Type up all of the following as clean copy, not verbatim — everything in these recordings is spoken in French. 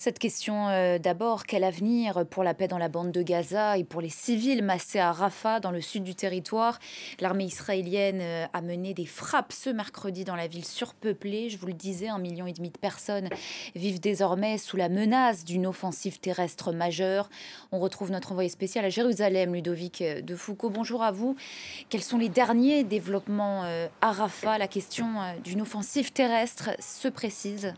Cette question d'abord, quel avenir pour la paix dans la bande de Gaza et pour les civils massés à Rafah, dans le sud du territoire? L'armée israélienne a mené des frappes ce mercredi dans la ville surpeuplée. Je vous le disais, 1,5 million de personnes vivent désormais sous la menace d'une offensive terrestre majeure. On retrouve notre envoyé spécial à Jérusalem, Ludovic de Foucault. Bonjour à vous. Quels sont les derniers développements à Rafah? La question d'une offensive terrestre se précise.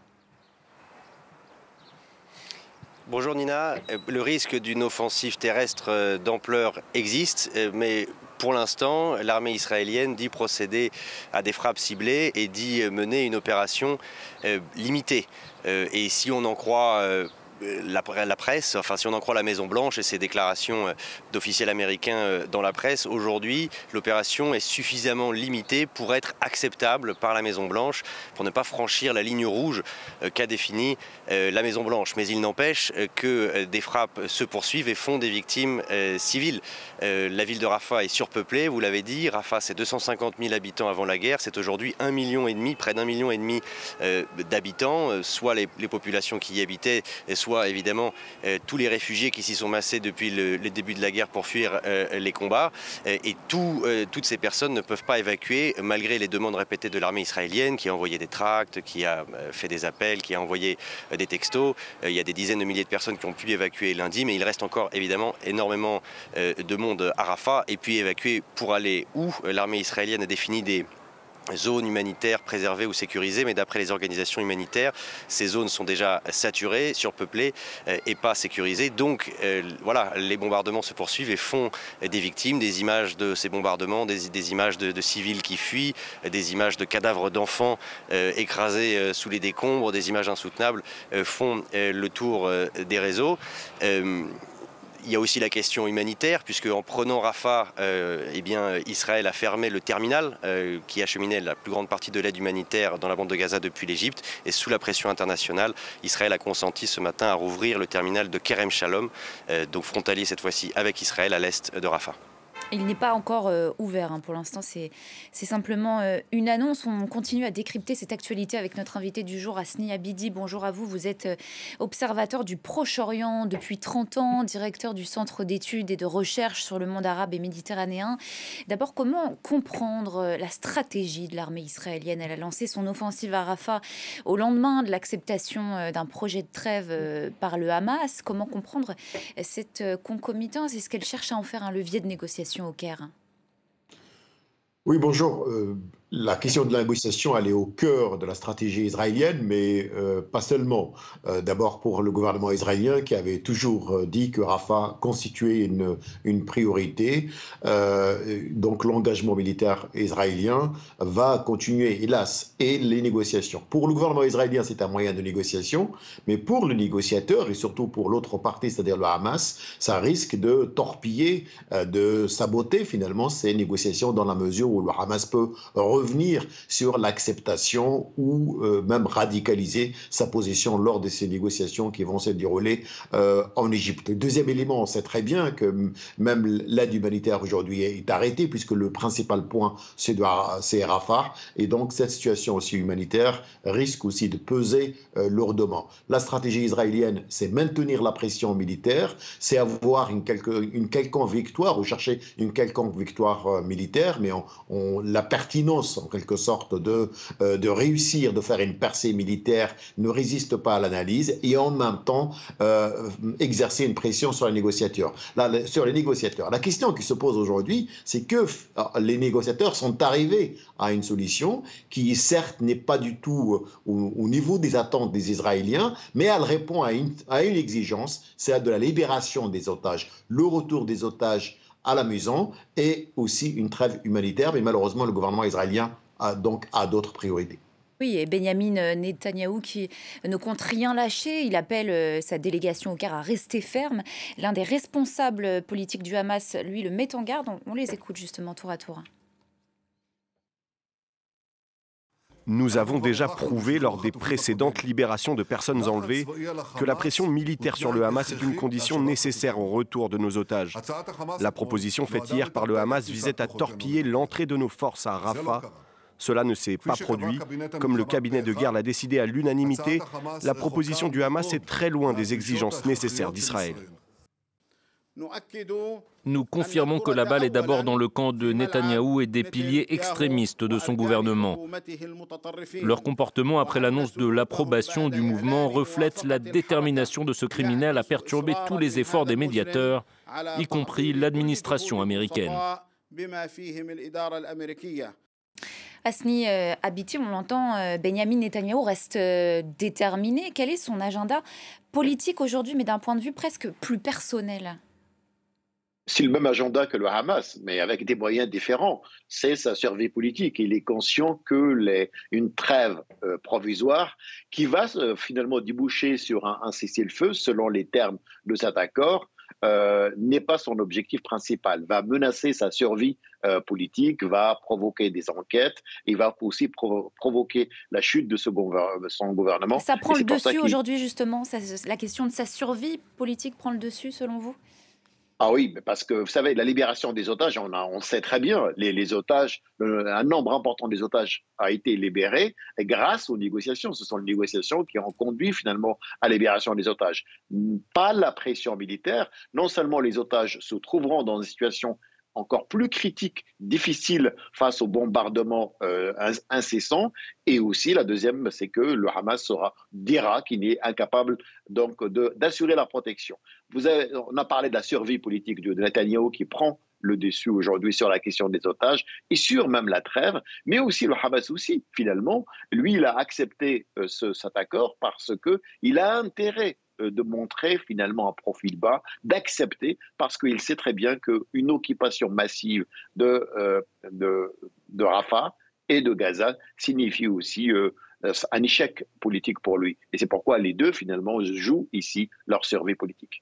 Bonjour Nina, le risque d'une offensive terrestre d'ampleur existe, mais pour l'instant, l'armée israélienne dit procéder à des frappes ciblées et dit mener une opération limitée. Et si on en croit la presse, enfin si on en croit la Maison-Blanche et ses déclarations d'officiels américains dans la presse, aujourd'hui l'opération est suffisamment limitée pour être acceptable par la Maison-Blanche, pour ne pas franchir la ligne rouge qu'a définie la Maison-Blanche. Mais il n'empêche que des frappes se poursuivent et font des victimes civiles. La ville de Rafah est surpeuplée, vous l'avez dit. Rafah, c'est 250 000 habitants avant la guerre. C'est aujourd'hui 1,5 million, près d'1,5 million d'habitants, soit les populations qui y habitaient, soit évidemment tous les réfugiés qui s'y sont massés depuis le début de la guerre pour fuir les combats. Et toutes ces personnes ne peuvent pas évacuer malgré les demandes répétées de l'armée israélienne qui a envoyé des tracts, qui a fait des appels, qui a envoyé des textos. Il y a des dizaines de milliers de personnes qui ont pu évacuer lundi, mais il reste encore évidemment énormément de monde à Rafah. Et puis évacuer pour aller où? L'armée israélienne a défini des zones humanitaires préservées ou sécurisées, mais d'après les organisations humanitaires, ces zones sont déjà saturées, surpeuplées et pas sécurisées. Donc voilà, les bombardements se poursuivent et font des victimes. Des images de ces bombardements, des images de civils qui fuient, des images de cadavres d'enfants écrasés sous les décombres, des images insoutenables font le tour des réseaux. Il y a aussi la question humanitaire, puisque en prenant Rafah, Israël a fermé le terminal qui acheminait la plus grande partie de l'aide humanitaire dans la bande de Gaza depuis l'Égypte. Et sous la pression internationale, Israël a consenti ce matin à rouvrir le terminal de Kerem Shalom, donc frontalier cette fois-ci avec Israël à l'est de Rafah. Il n'est pas encore ouvert, pour l'instant, c'est simplement une annonce. On continue à décrypter cette actualité avec notre invité du jour, Hasni Abidi. Bonjour à vous, vous êtes observateur du Proche-Orient depuis 30 ans, directeur du Centre d'études et de recherche sur le monde arabe et méditerranéen. D'abord, comment comprendre la stratégie de l'armée israélienne? Elle a lancé son offensive à Rafah au lendemain de l'acceptation d'un projet de trêve par le Hamas. Comment comprendre cette concomitance? Est-ce qu'elle cherche à en faire un levier de négociation au Caire? Oui, bonjour. La question de la négociation, elle est au cœur de la stratégie israélienne, mais pas seulement. D'abord pour le gouvernement israélien qui avait toujours dit que Rafah constituait une priorité. Donc l'engagement militaire israélien va continuer, hélas, et les négociations. Pour le gouvernement israélien, c'est un moyen de négociation, mais pour le négociateur et surtout pour l'autre partie, c'est-à-dire le Hamas, ça risque de torpiller, de saboter finalement ces négociations dans la mesure où le Hamas peut revenir sur l'acceptation ou même radicaliser sa position lors de ces négociations qui vont se dérouler en Égypte. Le deuxième élément, on sait très bien que même l'aide humanitaire aujourd'hui est arrêtée puisque le principal point c'est Rafah et donc cette situation aussi humanitaire risque aussi de peser lourdement. La stratégie israélienne, c'est maintenir la pression militaire, c'est avoir une quelconque victoire ou chercher une quelconque victoire militaire, mais la pertinence en quelque sorte de réussir, de faire une percée militaire ne résiste pas à l'analyse et en même temps exercer une pression sur les négociateurs. La question qui se pose aujourd'hui, c'est que les négociateurs sont arrivés à une solution qui certes n'est pas du tout au niveau des attentes des Israéliens, mais elle répond à une exigence, c'est de la libération des otages, le retour des otages à la maison et aussi une trêve humanitaire. Mais malheureusement, le gouvernement israélien a d'autres priorités. Oui, et Benyamin Netanyahou qui ne compte rien lâcher. Il appelle sa délégation au Caire à rester ferme. L'un des responsables politiques du Hamas, lui, le met en garde. On les écoute justement tour à tour. Nous avons déjà prouvé lors des précédentes libérations de personnes enlevées que la pression militaire sur le Hamas est une condition nécessaire au retour de nos otages. La proposition faite hier par le Hamas visait à torpiller l'entrée de nos forces à Rafah Cela ne s'est pas produit. Comme le cabinet de guerre l'a décidé à l'unanimité, la proposition du Hamas est très loin des exigences nécessaires d'Israël. Nous confirmons que la balle est d'abord dans le camp de Netanyahou et des piliers extrémistes de son gouvernement. Leur comportement après l'annonce de l'approbation du mouvement reflète la détermination de ce criminel à perturber tous les efforts des médiateurs, y compris l'administration américaine. Hasni Abiti, on l'entend, Benyamin Netanyahou reste déterminé. Quel est son agenda politique aujourd'hui, mais d'un point de vue presque plus personnel? C'est le même agenda que le Hamas, mais avec des moyens différents. C'est sa survie politique. Il est conscient que une trêve provisoire qui va finalement déboucher sur un cessez-le-feu, selon les termes de cet accord, n'est pas son objectif principal. Va menacer sa survie politique, va provoquer des enquêtes, et va aussi provoquer la chute de son gouvernement. Ça prend le dessus aujourd'hui, justement, la question de sa survie politique prend le dessus, selon vous? Ah oui, parce que vous savez, la libération des otages, on sait très bien, les otages, un nombre important des otages a été libéré grâce aux négociations. Ce sont les négociations qui ont conduit finalement à la libération des otages. Pas la pression militaire. Non seulement les otages se trouveront dans une situation encore plus critique, difficile face aux bombardements incessants. Et aussi, la deuxième, c'est que le Hamas dira qu'il est incapable donc d'assurer la protection. On a parlé de la survie politique de Netanyahou qui prend le dessus aujourd'hui sur la question des otages et sur même la trêve, mais aussi le Hamas aussi, finalement. Lui, il a accepté cet accord parce qu'il a intérêt de montrer finalement un profil bas, d'accepter, parce qu'il sait très bien qu'une occupation massive de Rafah et de Gaza signifie aussi un échec politique pour lui. Et c'est pourquoi les deux, finalement, jouent ici leur survie politique.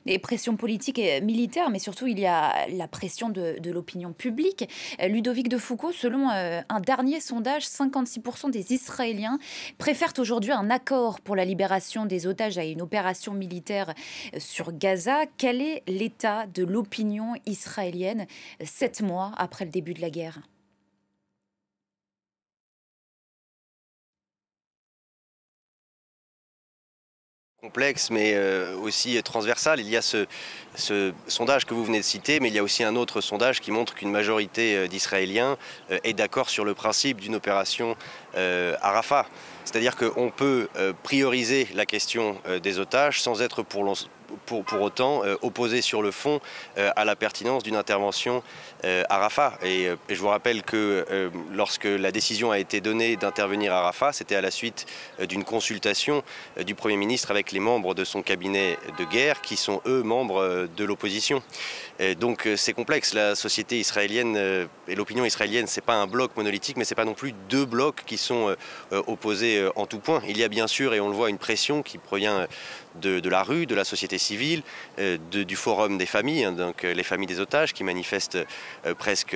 Des pressions politiques et militaires, mais surtout il y a la pression de l'opinion publique. Ludovic de Foucault, selon un dernier sondage, 56% des Israéliens préfèrent aujourd'hui un accord pour la libération des otages à une opération militaire sur Gaza. Quel est l'état de l'opinion israélienne 7 mois après le début de la guerre ? Complexe, mais aussi transversal. Il y a ce sondage que vous venez de citer, mais il y a aussi un autre sondage qui montre qu'une majorité d'Israéliens est d'accord sur le principe d'une opération à Rafah. C'est-à-dire qu'on peut prioriser la question des otages sans être pour autant opposé sur le fond à la pertinence d'une intervention à Rafah. Et je vous rappelle que lorsque la décision a été donnée d'intervenir à Rafah, c'était à la suite d'une consultation du Premier ministre avec les membres de son cabinet de guerre qui sont eux membres de l'opposition. Donc c'est complexe. La société israélienne et l'opinion israélienne, c'est pas un bloc monolithique, mais c'est pas non plus deux blocs qui sont opposés en tout point. Il y a bien sûr, et on le voit, une pression qui provient de la rue, de la société civile, du forum des familles, hein, donc les familles des otages qui manifestent presque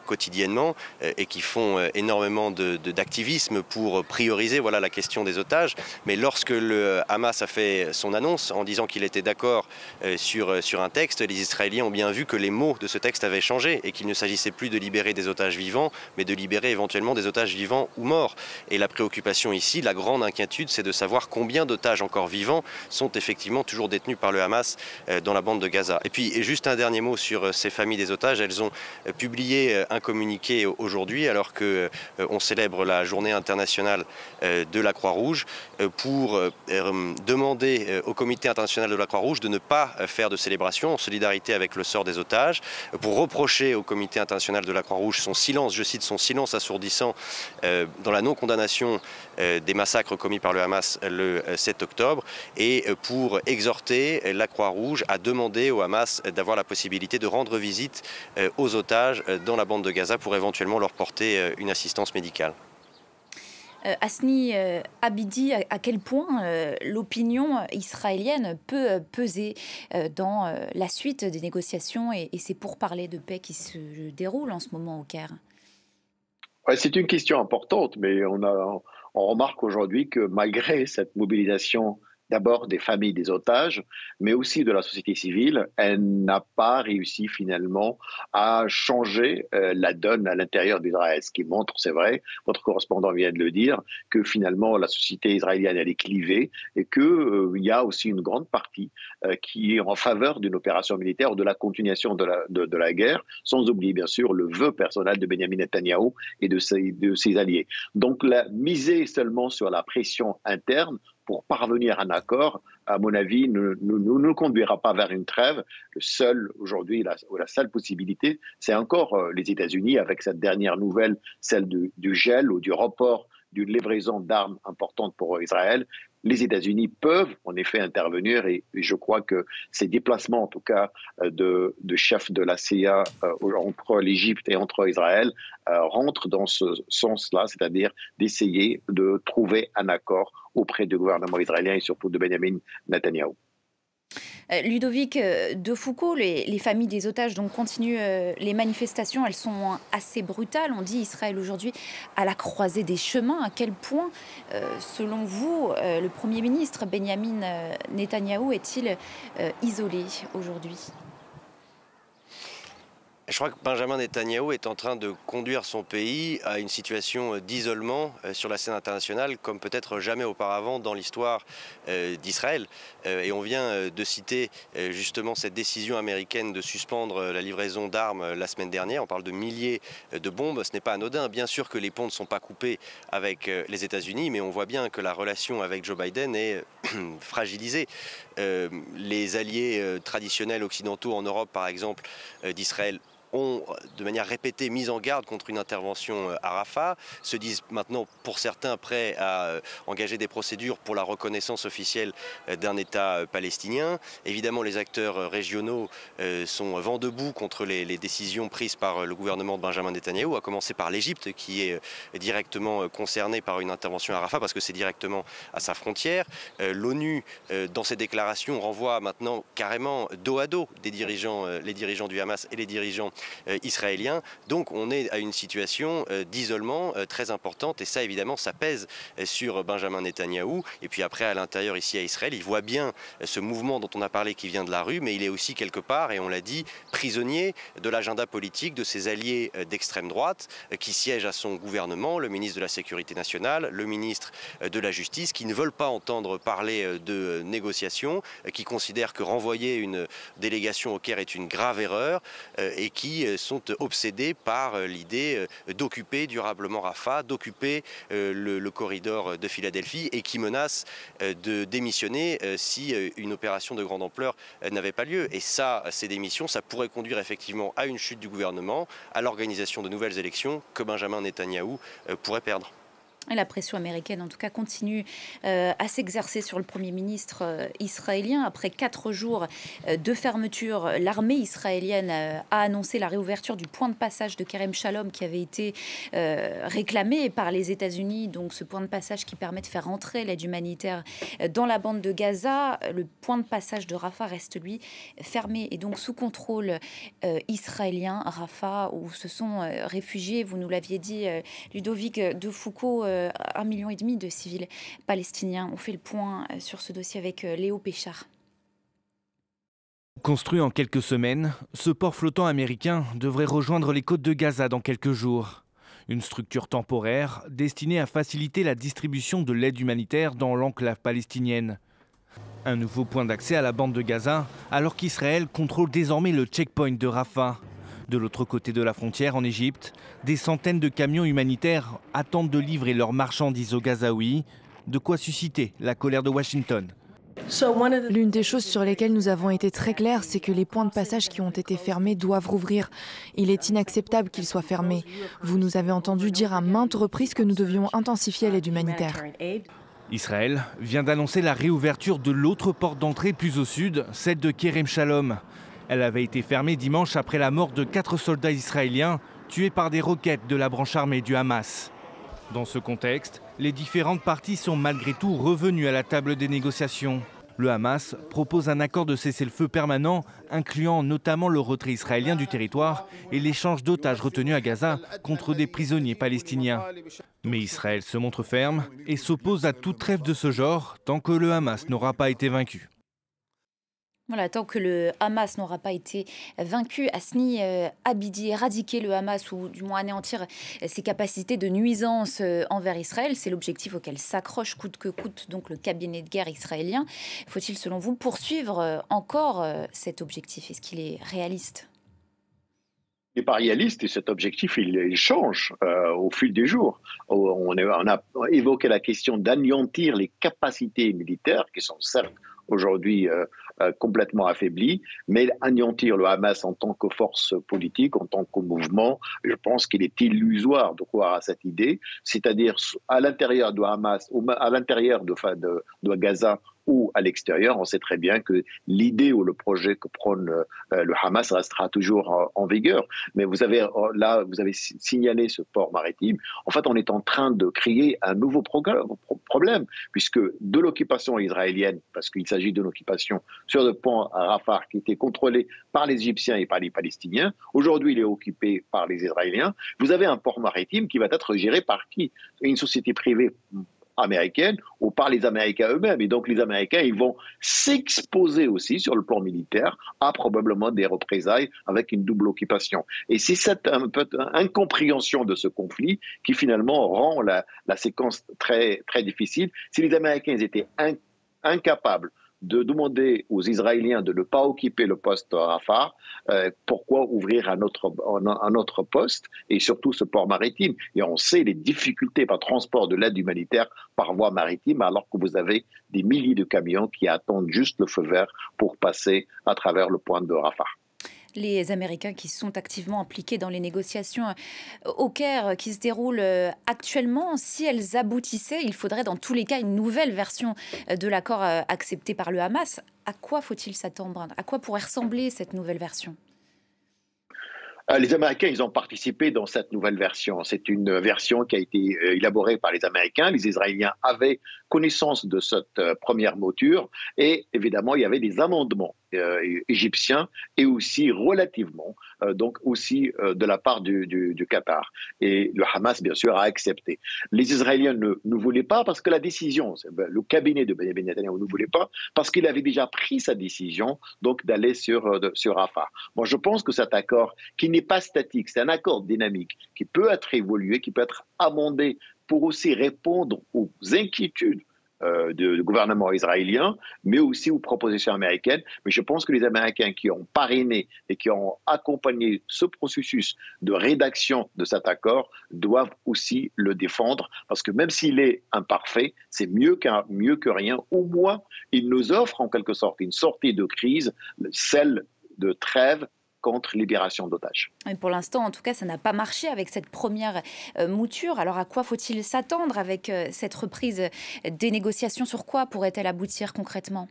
quotidiennement et qui font énormément d'activisme pour prioriser la question des otages. Mais lorsque le Hamas a fait son annonce en disant qu'il était d'accord sur un texte, les Israéliens ont bien vu que les mots de ce texte avaient changé et qu'il ne s'agissait plus de libérer des otages vivants, mais de libérer éventuellement des otages vivants ou morts. Et la préoccupation ici, la grande inquiétude, c'est de savoir combien d'otages encore vivants sont effectivement toujours détenus par le Hamas dans la bande de Gaza. Et puis juste un dernier mot sur ces familles des otages. Elles ont publié un communiqué aujourd'hui alors qu'on célèbre la journée internationale de la Croix-Rouge pour demander au comité international de la Croix-Rouge de ne pas faire de célébration en solidarité avec le sort des otages, pour reprocher au comité international de la Croix-Rouge son silence, je cite, son silence assourdissant dans la non-condamnation des massacres commis par le Hamas le 7 octobre et pour exhorter la Croix-Rouge à demander au Hamas d'avoir la possibilité de rendre visite aux otages dans la bande de Gaza pour éventuellement leur porter une assistance médicale. Hasni Abidi, à quel point l'opinion israélienne peut peser dans la suite des négociations et ces pourparlers de paix qui se déroulent en ce moment au Caire? Ouais, c'est une question importante, mais on remarque aujourd'hui que malgré cette mobilisation d'abord des familles des otages, mais aussi de la société civile. Elle n'a pas réussi finalement à changer la donne à l'intérieur d'Israël, ce qui montre, c'est vrai, votre correspondant vient de le dire, que finalement la société israélienne elle est clivée et qu'il y a aussi une grande partie qui est en faveur d'une opération militaire ou de la continuation de la guerre, sans oublier bien sûr le vœu personnel de Benjamin Netanyahou et de ses alliés. Donc miser seulement sur la pression interne pour parvenir à un accord, à mon avis, ne conduira pas vers une trêve. Le seul, aujourd'hui, la seule possibilité, c'est encore les États-Unis, avec cette dernière nouvelle, celle du gel ou du report d'une livraison d'armes importante pour Israël. Les États-Unis peuvent en effet intervenir et je crois que ces déplacements, en tout cas, de chefs de la CIA entre l'Égypte et entre Israël, rentrent dans ce sens-là, c'est-à-dire d'essayer de trouver un accord auprès du gouvernement israélien et surtout de Benjamin Netanyahou. Ludovic de Foucault, les familles des otages donc continuent les manifestations, elles sont assez brutales. On dit Israël aujourd'hui à la croisée des chemins. À quel point, selon vous, le Premier ministre Benjamin Netanyahou est-il isolé aujourd'hui ? Je crois que Benjamin Netanyahou est en train de conduire son pays à une situation d'isolement sur la scène internationale comme peut-être jamais auparavant dans l'histoire d'Israël. Et on vient de citer justement cette décision américaine de suspendre la livraison d'armes la semaine dernière. On parle de milliers de bombes. Ce n'est pas anodin. Bien sûr que les ponts ne sont pas coupés avec les États-Unis, mais on voit bien que la relation avec Joe Biden est fragilisée. Les alliés traditionnels occidentaux en Europe, par exemple, d'Israël, ont de manière répétée mis en garde contre une intervention à Rafah, se disent maintenant pour certains prêts à engager des procédures pour la reconnaissance officielle d'un État palestinien. Évidemment, les acteurs régionaux sont vent debout contre les décisions prises par le gouvernement de Benjamin Netanyahou, à commencer par l'Égypte qui est directement concernée par une intervention à Rafah parce que c'est directement à sa frontière. L'ONU, dans ses déclarations, renvoie maintenant carrément dos à dos les dirigeants du Hamas et les dirigeants israéliens. Donc on est à une situation d'isolement très importante et ça évidemment ça pèse sur Benjamin Netanyahou. Et puis après à l'intérieur ici à Israël, il voit bien ce mouvement dont on a parlé qui vient de la rue, mais il est aussi quelque part, et on l'a dit, prisonnier de l'agenda politique de ses alliés d'extrême droite qui siègent à son gouvernement, le ministre de la Sécurité nationale, le ministre de la Justice, qui ne veulent pas entendre parler de négociations, qui considèrent que renvoyer une délégation au Caire est une grave erreur et qui sont obsédés par l'idée d'occuper durablement Rafah, d'occuper le corridor de Philadelphie et qui menacent de démissionner si une opération de grande ampleur n'avait pas lieu. Et ça, ces démissions, ça pourrait conduire effectivement à une chute du gouvernement, à l'organisation de nouvelles élections que Benjamin Netanyahou pourrait perdre. Et la pression américaine, en tout cas, continue à s'exercer sur le Premier ministre israélien. Après 4 jours de fermeture, l'armée israélienne a annoncé la réouverture du point de passage de Kerem Shalom qui avait été réclamé par les États-Unis. Donc ce point de passage qui permet de faire entrer l'aide humanitaire dans la bande de Gaza. Le point de passage de Rafah reste, lui, fermé et donc sous contrôle israélien. Rafah, où se sont réfugiés, vous nous l'aviez dit, Ludovic de Foucault, 1,5 million de civils palestiniens. On fait le point sur ce dossier avec Léo Péchard. Construit en quelques semaines, ce port flottant américain devrait rejoindre les côtes de Gaza dans quelques jours. Une structure temporaire destinée à faciliter la distribution de l'aide humanitaire dans l'enclave palestinienne. Un nouveau point d'accès à la bande de Gaza, alors qu'Israël contrôle désormais le checkpoint de Rafah. De l'autre côté de la frontière, en Égypte, des centaines de camions humanitaires attendent de livrer leurs marchandises aux Gazaouis, de quoi susciter la colère de Washington. L'une des choses sur lesquelles nous avons été très clairs, c'est que les points de passage qui ont été fermés doivent rouvrir. Il est inacceptable qu'ils soient fermés. Vous nous avez entendu dire à maintes reprises que nous devions intensifier l'aide humanitaire. Israël vient d'annoncer la réouverture de l'autre porte d'entrée plus au sud, celle de Kerem Shalom. Elle avait été fermée dimanche après la mort de 4 soldats israéliens tués par des roquettes de la branche armée du Hamas. Dans ce contexte, les différentes parties sont malgré tout revenues à la table des négociations. Le Hamas propose un accord de cessez-le-feu permanent, incluant notamment le retrait israélien du territoire et l'échange d'otages retenus à Gaza contre des prisonniers palestiniens. Mais Israël se montre ferme et s'oppose à toute trêve de ce genre tant que le Hamas n'aura pas été vaincu. Voilà, tant que le Hamas n'aura pas été vaincu, Hasni Abidi, éradiquer le Hamas ou du moins anéantir ses capacités de nuisance envers Israël, c'est l'objectif auquel s'accroche coûte que coûte donc le cabinet de guerre israélien. Faut-il selon vous poursuivre encore cet objectif? Est-ce qu'il est réaliste? Il n'est pas réaliste et cet objectif, il change au fil des jours. On a évoqué la question d'anéantir les capacités militaires qui sont certes aujourd'hui complètement affaiblies, mais anéantir le Hamas en tant que force politique, en tant que mouvement, je pense qu'il est illusoire de croire à cette idée, c'est-à-dire à l'intérieur du Hamas, ou à l'intérieur de Gaza, ou à l'extérieur, on sait très bien que l'idée ou le projet que prône le Hamas restera toujours en vigueur. Mais vous avez signalé ce port maritime. En fait, on est en train de créer un nouveau problème, puisque de l'occupation israélienne, parce qu'il s'agit d'une occupation sur le pont à Rafah qui était contrôlé par les Égyptiens et par les Palestiniens, aujourd'hui il est occupé par les Israéliens. Vous avez un port maritime qui va être géré par qui? Une société privée américaine ou par les Américains eux-mêmes. Et donc les Américains, ils vont s'exposer aussi sur le plan militaire à probablement des représailles avec une double occupation. Et c'est cette incompréhension de ce conflit qui finalement rend la séquence très, très difficile. Si les Américains étaient incapables de demander aux Israéliens de ne pas occuper le poste Rafah, pourquoi ouvrir un autre poste et surtout ce port maritime? Et on sait les difficultés par transport de l'aide humanitaire par voie maritime alors que vous avez des milliers de camions qui attendent juste le feu vert pour passer à travers le point de Rafah. Les Américains qui sont activement impliqués dans les négociations au Caire qui se déroulent actuellement, si elles aboutissaient, il faudrait dans tous les cas une nouvelle version de l'accord accepté par le Hamas. À quoi faut-il s'attendre? À quoi pourrait ressembler cette nouvelle version? Les Américains, ils ont participé dans cette nouvelle version. C'est une version qui a été élaborée par les Américains. Les Israéliens avaient connaissance de cette première mouture et évidemment, il y avait des amendements égyptiens et aussi relativement, donc aussi de la part du Qatar. Et le Hamas, bien sûr, a accepté. Les Israéliens ne voulaient pas parce que la décision, le cabinet de Benjamin Netanyahu ne voulait pas parce qu'il avait déjà pris sa décision donc d'aller sur Rafah. Moi, je pense que cet accord, qui n'est pas statique, c'est un accord dynamique qui peut être évolué, qui peut être amendé pour aussi répondre aux inquiétudes du gouvernement israélien, mais aussi aux propositions américaines. Mais je pense que les Américains qui ont parrainé et qui ont accompagné ce processus de rédaction de cet accord doivent aussi le défendre, parce que même s'il est imparfait, c'est mieux que rien. Au moins, il nous offre en quelque sorte une sortie de crise, celle de trêve contre libération d'otages. Et pour l'instant, en tout cas, ça n'a pas marché avec cette première mouture. Alors à quoi faut-il s'attendre avec cette reprise des négociations? Sur quoi pourrait-elle aboutir concrètement?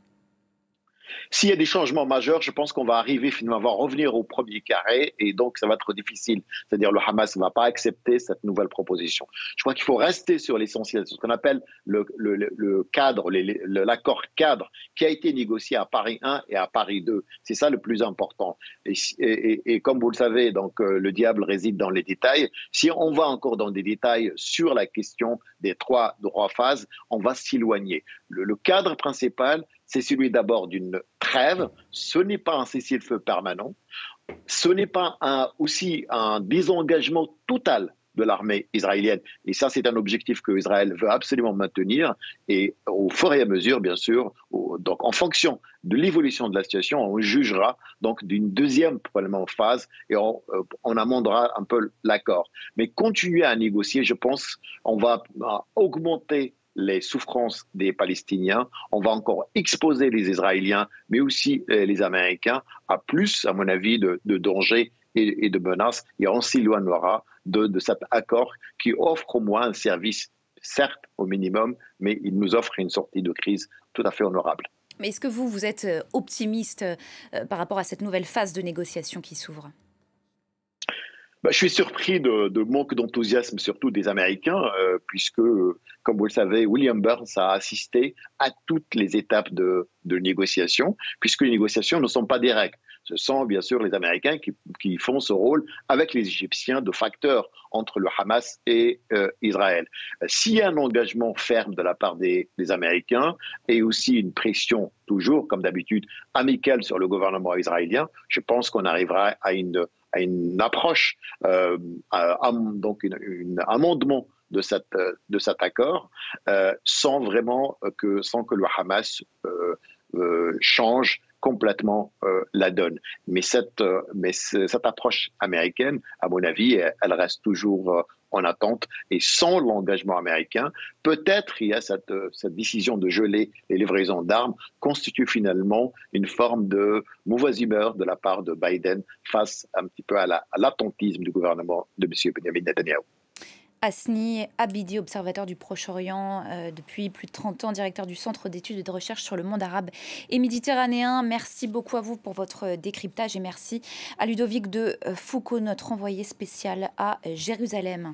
S'il y a des changements majeurs, je pense qu'on va arriver finalement à revenir au premier carré et donc ça va être difficile. C'est-à-dire le Hamas ne va pas accepter cette nouvelle proposition. Je crois qu'il faut rester sur l'essentiel, ce qu'on appelle le cadre, l'accord cadre qui a été négocié à Paris 1 et à Paris 2. C'est ça le plus important. Et comme vous le savez, donc, le diable réside dans les détails. Si on va encore dans des détails sur la question des trois phases, on va s'éloigner. Le cadre principal, c'est celui d'abord d'une trêve. Ce n'est pas un cessez-le-feu permanent. Ce n'est pas aussi un désengagement total de l'armée israélienne. Et ça, c'est un objectif que Israël veut absolument maintenir. Et au fur et à mesure, bien sûr, donc en fonction de l'évolution de la situation, on jugera donc d'une deuxième probablement phase et on amendera un peu l'accord. Mais continuer à négocier, je pense, on va augmenter les souffrances des Palestiniens, on va encore exposer les Israéliens, mais aussi les Américains à plus, à mon avis, de dangers et de menaces, et on s'éloignera de cet accord qui offre au moins un service, certes au minimum, mais il nous offre une sortie de crise tout à fait honorable. Mais est-ce que vous êtes optimiste par rapport à cette nouvelle phase de négociation qui s'ouvre ? Je suis surpris de manque d'enthousiasme, surtout des Américains, puisque, comme vous le savez, William Burns a assisté à toutes les étapes de négociation, puisque les négociations ne sont pas directes. Ce sont bien sûr les Américains qui font ce rôle avec les Égyptiens de facteurs entre le Hamas et Israël. S'il y a un engagement ferme de la part des Américains et aussi une pression toujours, comme d'habitude, amicale sur le gouvernement israélien, je pense qu'on arrivera à une approche, donc un amendement de cet accord, sans que le Hamas change complètement la donne. Mais cette approche américaine, à mon avis, elle reste toujours en attente. Et sans l'engagement américain, peut-être il y a cette décision de geler les livraisons d'armes constitue finalement une forme de mauvaise humeur de la part de Biden face un petit peu à l'attentisme du gouvernement de M. Benjamin Netanyahu. Hasni Abidi, observateur du Proche-Orient depuis plus de 30 ans, directeur du Centre d'études et de recherche sur le monde arabe et méditerranéen. Merci beaucoup à vous pour votre décryptage et merci à Ludovic de Foucault, notre envoyé spécial à Jérusalem.